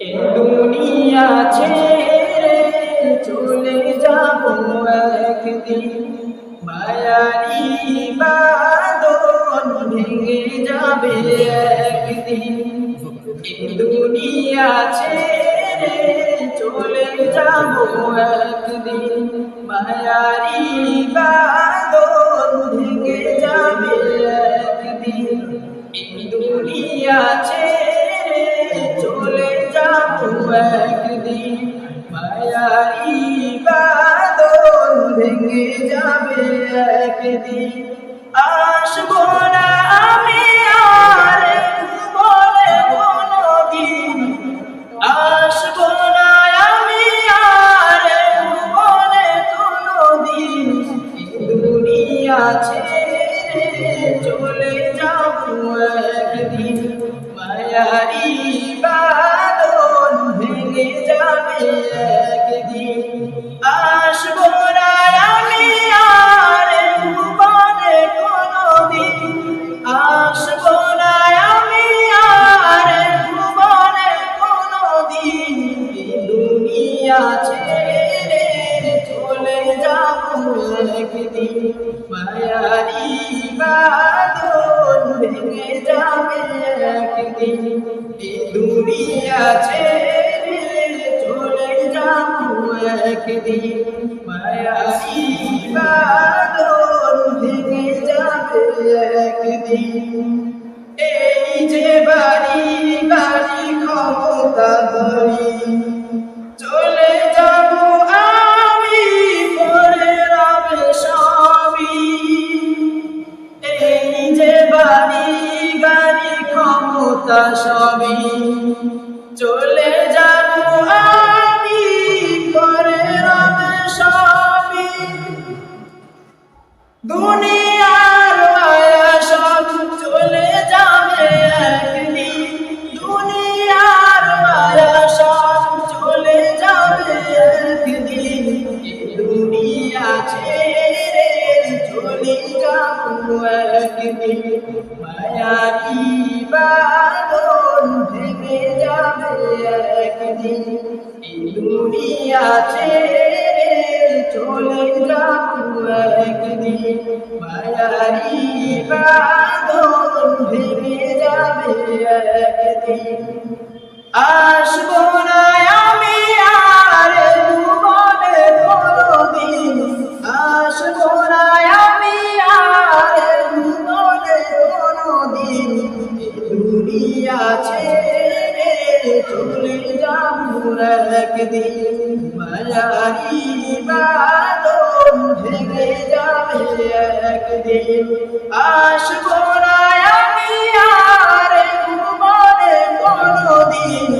এই দুনিয়া ছেড়ে চলে যাব একদিন, মায়ারি বাঁধন ভেঙে যাবে একদিন। এই দুনিয়া ছেড়ে চলে যাব একদিন, মায়ারি বাঁধন ভেঙে যাবে একদিন। এই দুনিয়া ছেড়ে চলে যাব একদিন, মায়ারি বাঁধন ভেঙে যাবে একদিন। আসবো না আমি আর ভুবনে কোনদিন, আসবো না আমি আর ভুবনে কোনদিন। দুনিয়া ছেড়ে চলে যাব একদিন, মায়ারি বাঁধন ভেঙে যাবে একদিন। আসবো না আমি আর ভুবনে কোনদিন, আসবো না আমি আর ভুবনে কোনদিন। দুনিয়া ছেড়ে চলে যাব একদিন, মায়ারি বাঁধন ভেঙে যাবে একদিন। দুনিয়া ছেড়ে চলে যাব একদিন, মায়ারি বাঁধন ভেঙে যাবে একদিন। এই যে বাড়ি গাড়ি ক্ষমতা ধরি চলে যাব আমি, পরে রবে সবই। এই যে বাড়ি গাড়ি ক্ষমতা সবই চলে যাব আমি, পরে রবে সবই। দুনিয়ার মায়া সব চলে যাবে একদিন, দুনিয়ার মায়া সব চলে যাবে একদিন। দুনিয়া ছেড়ে চলে যাব একদিন, মায়ারি বাঁধন ভেঙে যাবে একদিন। দুনিয়া ছেড়ে চলে যাব একদিন, মায়ারি বাঁধন ভেঙে যাবে একদিন। আসবো না আমি আর ভুবনে কোনদিন, আসবো না আমি আর ভুবনে কোনদিন। দুনিয়া ছেড়ে চলে যাব একদিন, মায়ারি বাঁধন ভেঙে যাবে একদিন। আসবো না আমি আর ভুবনে কোনদিন,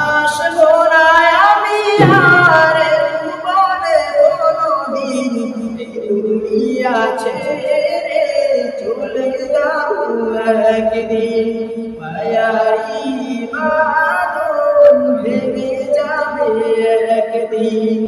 আসবো না আমি আর ভুবনে কোনদিন। দুনিয়া ছেড়ে চলে যাব একদিন, মায়ারি বাঁধন ভেঙে যাবে একদিন।